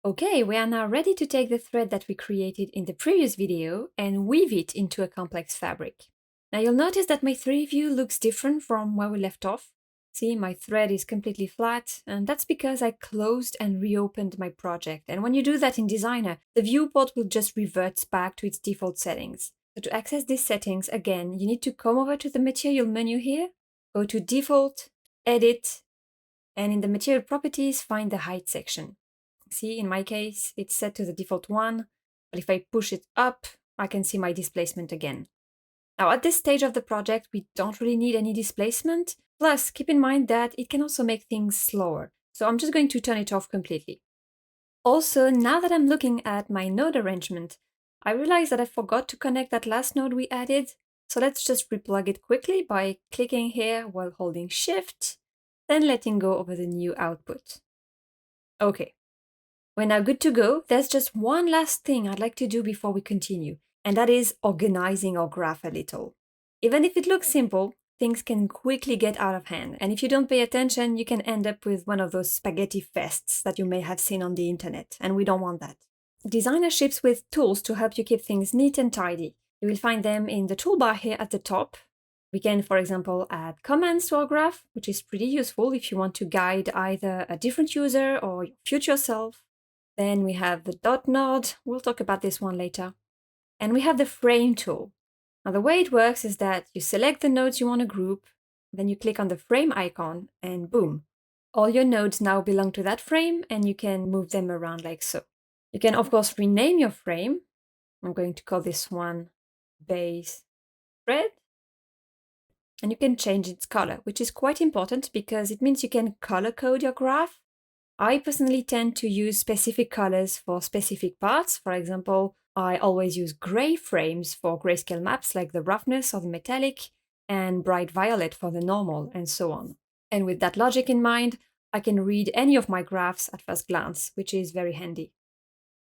Okay, we are now ready to take the thread that we created in the previous video and weave it into a complex fabric. Now you'll notice that my 3D view looks different from where we left off. See, my thread is completely flat, and that's because I closed and reopened my project. And when you do that in Designer, the viewport will just revert back to its default settings. So to access these settings, again, you need to come over to the Material menu here, go to Default, Edit, and in the Material Properties, find the Height section. See, in my case, it's set to the default one, but if I push it up, I can see my displacement again. Now, at this stage of the project, we don't really need any displacement. Plus, keep in mind that it can also make things slower. So I'm just going to turn it off completely. Also, now that I'm looking at my node arrangement, I realize that I forgot to connect that last node we added. So let's just replug it quickly by clicking here while holding Shift, then letting go over the new output. Okay. We're now good to go. There's just one last thing I'd like to do before we continue, and that is organizing our graph a little. Even if it looks simple, things can quickly get out of hand, and if you don't pay attention, you can end up with one of those spaghetti fests that you may have seen on the internet, and we don't want that. Designer ships with tools to help you keep things neat and tidy. You will find them in the toolbar here at the top. We can, for example, add commands to our graph, which is pretty useful if you want to guide either a different user or your future self. Then we have the dot node, we'll talk about this one later. And we have the frame tool. Now the way it works is that you select the nodes you want to group, then you click on the frame icon and boom. All your nodes now belong to that frame and you can move them around like so. You can of course rename your frame. I'm going to call this one base thread. And you can change its color, which is quite important because it means you can color code your graph. I personally tend to use specific colors for specific parts. For example, I always use gray frames for grayscale maps like the roughness or the metallic, and bright violet for the normal, and so on. And with that logic in mind, I can read any of my graphs at first glance, which is very handy.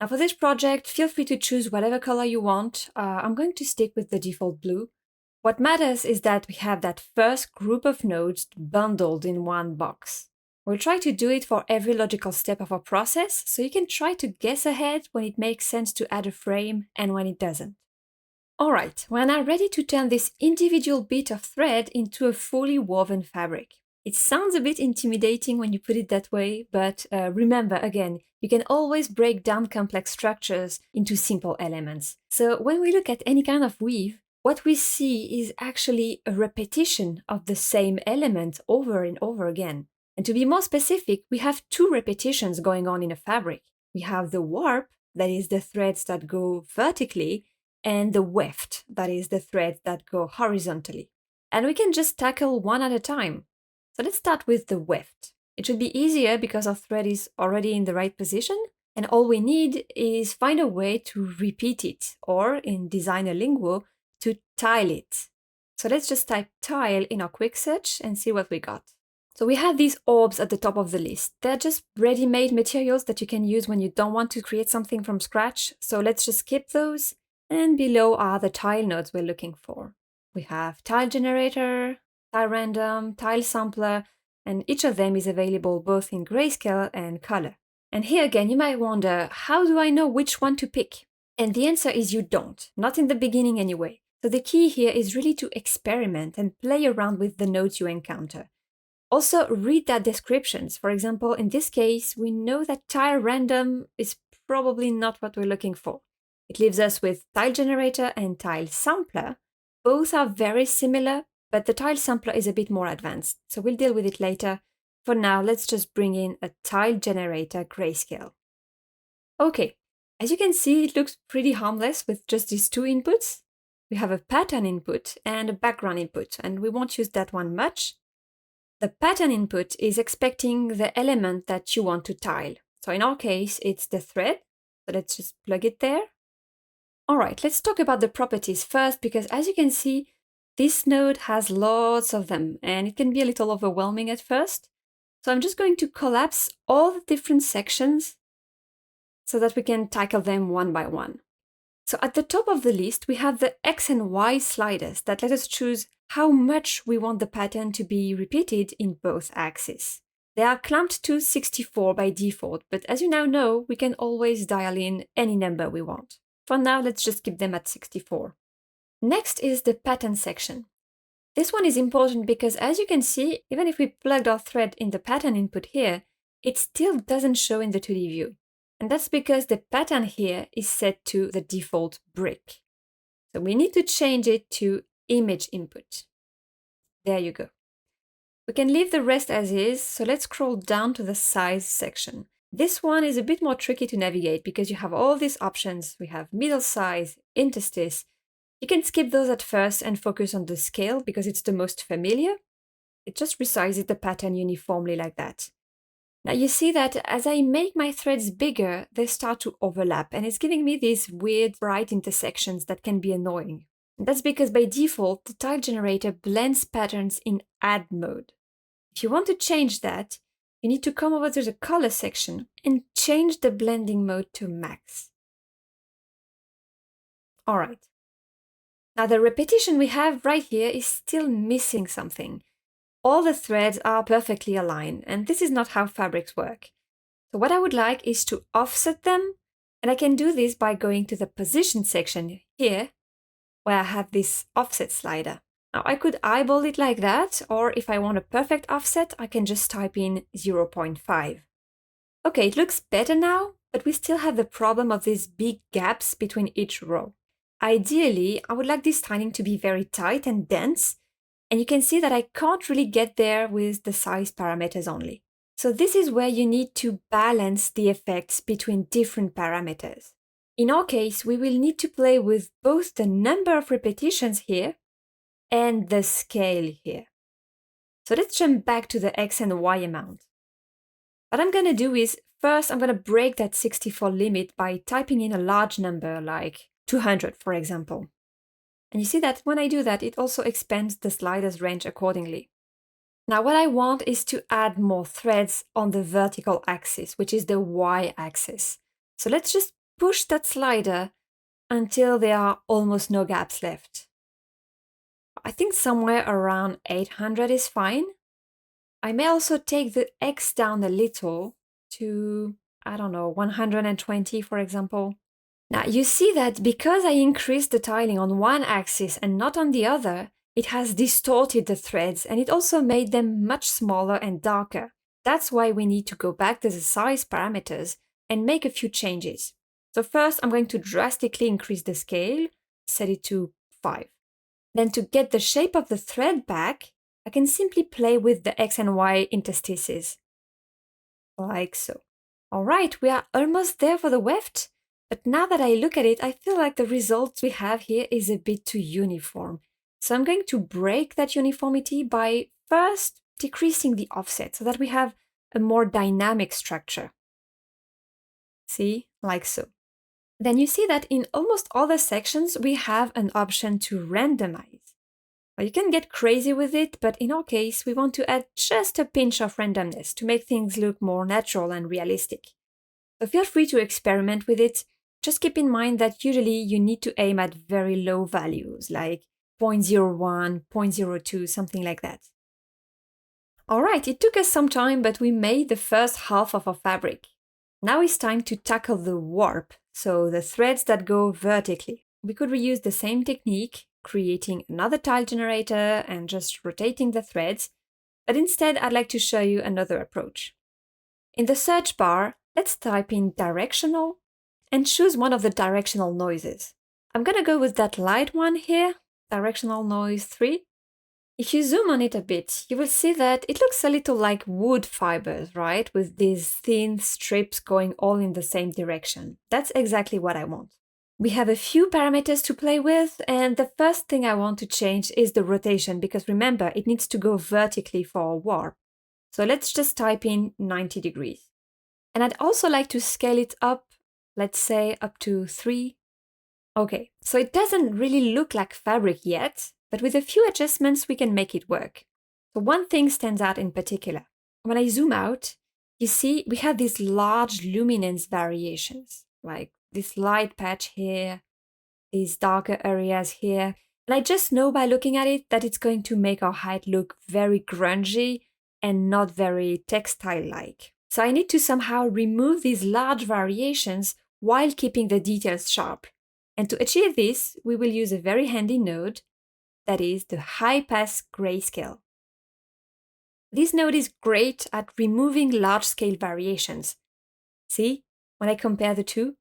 Now for this project, feel free to choose whatever color you want. I'm going to stick with the default blue. What matters is that we have that first group of nodes bundled in one box. We'll try to do it for every logical step of our process, so you can try to guess ahead when it makes sense to add a frame and when it doesn't. Alright, we're now ready to turn this individual bit of thread into a fully woven fabric. It sounds a bit intimidating when you put it that way, but remember again, you can always break down complex structures into simple elements. So when we look at any kind of weave, what we see is actually a repetition of the same element over and over again. And to be more specific, we have two repetitions going on in a fabric. We have the warp, that is the threads that go vertically, and the weft, that is the threads that go horizontally. And we can just tackle one at a time. So let's start with the weft. It should be easier because our thread is already in the right position, and all we need is find a way to repeat it, or in designer lingo, to tile it. So let's just type tile in our quick search and see what we got. So we have these orbs at the top of the list. They're just ready-made materials that you can use when you don't want to create something from scratch. So let's just skip those. And below are the tile nodes we're looking for. We have tile generator, tile random, tile sampler, and each of them is available both in grayscale and color. And here again, you might wonder, how do I know which one to pick? And the answer is you don't, not in the beginning anyway. So the key here is really to experiment and play around with the nodes you encounter. Also, read their descriptions. For example, in this case, we know that tile random is probably not what we're looking for. It leaves us with tile generator and tile sampler. Both are very similar, but the tile sampler is a bit more advanced, so we'll deal with it later. For now, let's just bring in a tile generator grayscale. Okay, as you can see, it looks pretty harmless with just these two inputs. We have a pattern input and a background input, and we won't use that one much. The pattern input is expecting the element that you want to tile. So in our case, it's the thread. So let's just plug it there. All right, let's talk about the properties first, because as you can see, this node has lots of them, and it can be a little overwhelming at first. So I'm just going to collapse all the different sections so that we can tackle them one by one. So at the top of the list, we have the X and Y sliders that let us choose how much we want the pattern to be repeated in both axes. They are clamped to 64 by default, but as you now know, we can always dial in any number we want. For now, let's just keep them at 64. Next is the pattern section. This one is important because, as you can see, even if we plugged our thread in the pattern input here, it still doesn't show in the 2D view. And that's because the pattern here is set to the default brick. So we need to change it to image input. There you go. We can leave the rest as is, so let's scroll down to the size section. This one is a bit more tricky to navigate because you have all these options. We have middle size, interstice. You can skip those at first and focus on the scale because it's the most familiar. It just resizes the pattern uniformly like that. Now you see that as I make my threads bigger, they start to overlap, and it's giving me these weird bright intersections that can be annoying. And that's because by default, the tile generator blends patterns in add mode. If you want to change that, you need to come over to the color section and change the blending mode to max. All right. Now the repetition we have right here is still missing something. All the threads are perfectly aligned, and this is not how fabrics work. So what I would like is to offset them, and I can do this by going to the position section here, where I have this offset slider. Now I could eyeball it like that, or if I want a perfect offset, I can just type in 0.5. Okay, it looks better now, but we still have the problem of these big gaps between each row. Ideally, I would like this tiling to be very tight and dense, and you can see that I can't really get there with the size parameters only. So this is where you need to balance the effects between different parameters. In our case, we will need to play with both the number of repetitions here and the scale here. So let's jump back to the X and Y amount. What I'm going to do is, first I'm going to break that 64 limit by typing in a large number like 200, for example. And you see that when I do that, it also expands the slider's range accordingly. Now what I want is to add more threads on the vertical axis, which is the Y axis. So let's just push that slider until there are almost no gaps left. I think somewhere around 800 is fine. I may also take the X down a little to, I don't know, 120, for example. Now you see that because I increased the tiling on one axis and not on the other, it has distorted the threads, and it also made them much smaller and darker. That's why we need to go back to the size parameters and make a few changes. So first I'm going to drastically increase the scale, set it to 5. Then to get the shape of the thread back, I can simply play with the X and Y interstices. Like so. All right, we are almost there for the weft. But now that I look at it, I feel like the result we have here is a bit too uniform. So I'm going to break that uniformity by first decreasing the offset so that we have a more dynamic structure. See, like so. Then you see that in almost all the sections, we have an option to randomize. Well, you can get crazy with it, but in our case, we want to add just a pinch of randomness to make things look more natural and realistic. So feel free to experiment with it. Just keep in mind that usually you need to aim at very low values, like 0.01, 0.02, something like that. All right, it took us some time, but we made the first half of our fabric. Now it's time to tackle the warp, so the threads that go vertically. We could reuse the same technique, creating another tile generator and just rotating the threads, but instead I'd like to show you another approach. In the search bar, let's type in directional and choose one of the directional noises. I'm gonna go with that light one here, directional noise 3. If you zoom on it a bit, you will see that it looks a little like wood fibers, right? With these thin strips going all in the same direction. That's exactly what I want. We have a few parameters to play with, and the first thing I want to change is the rotation, because remember, it needs to go vertically for a warp. So let's just type in 90 degrees. And I'd also like to scale it up, let's say up to 3. Okay, so it doesn't really look like fabric yet, but with a few adjustments we can make it work. So one thing stands out in particular. When I zoom out, you see we have these large luminance variations, like this light patch here, these darker areas here. And I just know by looking at it that it's going to make our hide look very grungy and not very textile-like. So I need to somehow remove these large variations while keeping the details sharp. And to achieve this, we will use a very handy node, that is the high-pass grayscale. This node is great at removing large-scale variations. See, when I compare the two,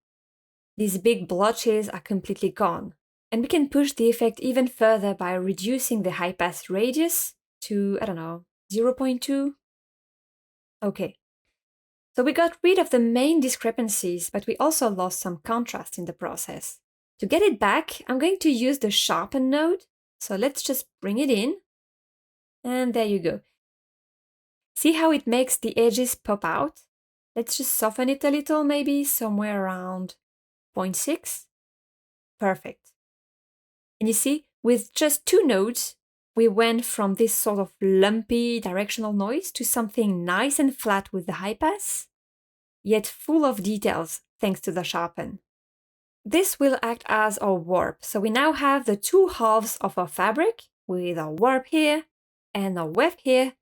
these big blotches are completely gone. And we can push the effect even further by reducing the high-pass radius to, 0.2. Okay. So we got rid of the main discrepancies, but we also lost some contrast in the process. To get it back, I'm going to use the sharpen node. So let's just bring it in. And there you go. See how it makes the edges pop out? Let's just soften it a little, maybe somewhere around 0.6. Perfect. And you see, with just two nodes, we went from this sort of lumpy directional noise to something nice and flat with the high pass, yet full of details thanks to the sharpen. This will act as our warp. So we now have the two halves of our fabric with our warp here and our weft here.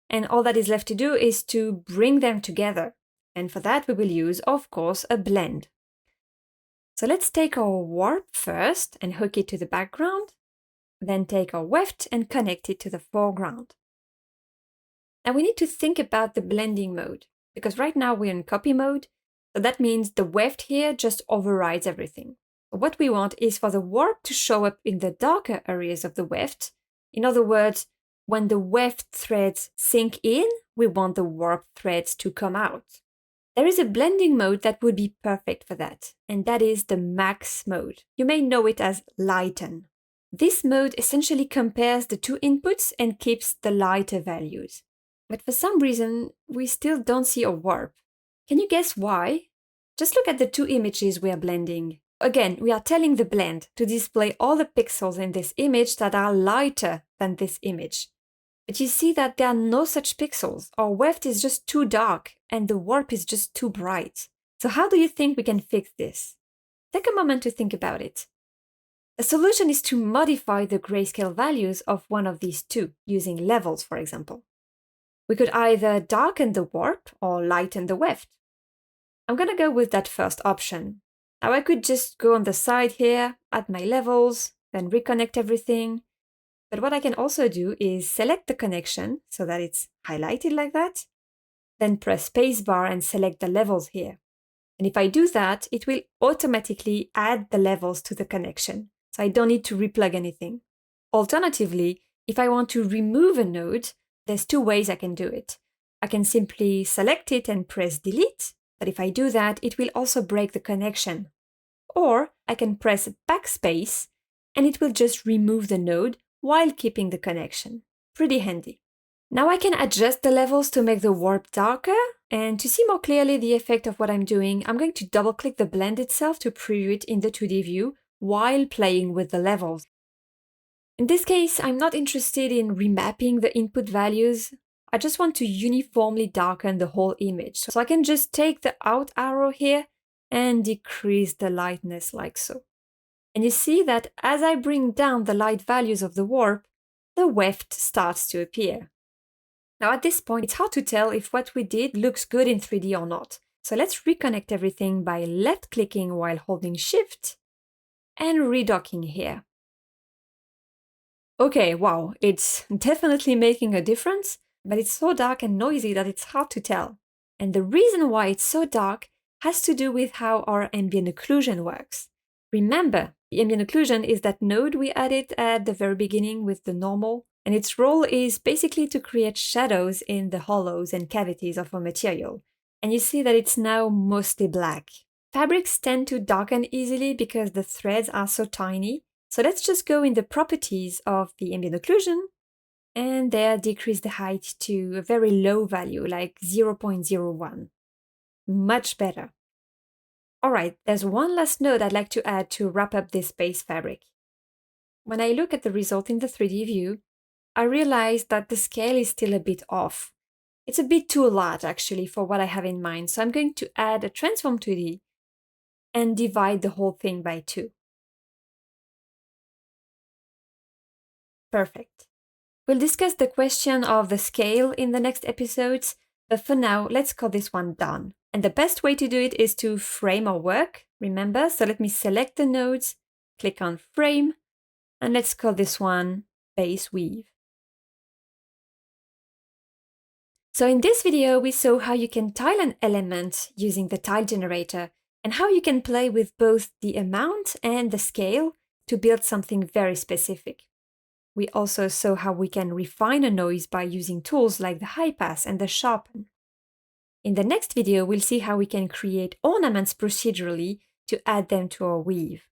And all that is left to do is to bring them together. And for that, we will use, of course, a blend. So let's take our warp first and hook it to the background. Then take our weft and connect it to the foreground. Now we need to think about the blending mode, because right now we're in copy mode. So that means the weft here just overrides everything. What we want is for the warp to show up in the darker areas of the weft. In other words, when the weft threads sink in, we want the warp threads to come out. There is a blending mode that would be perfect for that, and that is the max mode. You may know it as lighten. This mode essentially compares the two inputs and keeps the lighter values. But for some reason, we still don't see a warp. Can you guess why? Just look at the two images we are blending. Again, we are telling the blend to display all the pixels in this image that are lighter than this image. But you see that there are no such pixels. Our weft is just too dark and the warp is just too bright. So how do you think we can fix this? Take a moment to think about it. The solution is to modify the grayscale values of one of these two, using levels, for example. We could either darken the warp or lighten the weft. I'm going to go with that first option. Now I could just go on the side here, add my levels, then reconnect everything. But what I can also do is select the connection so that it's highlighted like that, then press spacebar and select the levels here. And if I do that, it will automatically add the levels to the connection. So I don't need to replug anything. Alternatively, if I want to remove a node, there's two ways I can do it. I can simply select it and press delete, but if I do that, it will also break the connection. Or I can press backspace and it will just remove the node while keeping the connection. Pretty handy. Now I can adjust the levels to make the warp darker, and to see more clearly the effect of what I'm doing, I'm going to double-click the blend itself to preview it in the 2D view while playing with the levels. In this case, I'm not interested in remapping the input values. I just want to uniformly darken the whole image. So I can just take the out arrow here and decrease the lightness like so. And you see that as I bring down the light values of the warp, the weft starts to appear. Now at this point, it's hard to tell if what we did looks good in 3D or not. So let's reconnect everything by left-clicking while holding Shift and redocking here. Okay, wow, it's definitely making a difference, but it's so dark and noisy that it's hard to tell. And the reason why it's so dark has to do with how our ambient occlusion works. Remember, the ambient occlusion is that node we added at the very beginning with the normal, and its role is basically to create shadows in the hollows and cavities of a material. And you see that it's now mostly black. Fabrics tend to darken easily because the threads are so tiny. So let's just go in the properties of the ambient occlusion and there decrease the height to a very low value, like 0.01. Much better. All right, there's one last node I'd like to add to wrap up this base fabric. When I look at the result in the 3D view, I realize that the scale is still a bit off. It's a bit too large actually for what I have in mind, so I'm going to add a transform 2D and divide the whole thing by 2. Perfect. We'll discuss the question of the scale in the next episodes, but for now, let's call this one done. And the best way to do it is to frame our work, remember? So let me select the nodes, click on Frame, and let's call this one Base Weave. So in this video, we saw how you can tile an element using the tile generator and how you can play with both the amount and the scale to build something very specific. We also saw how we can refine a noise by using tools like the high pass and the sharpen. In the next video, we'll see how we can create ornaments procedurally to add them to our weave.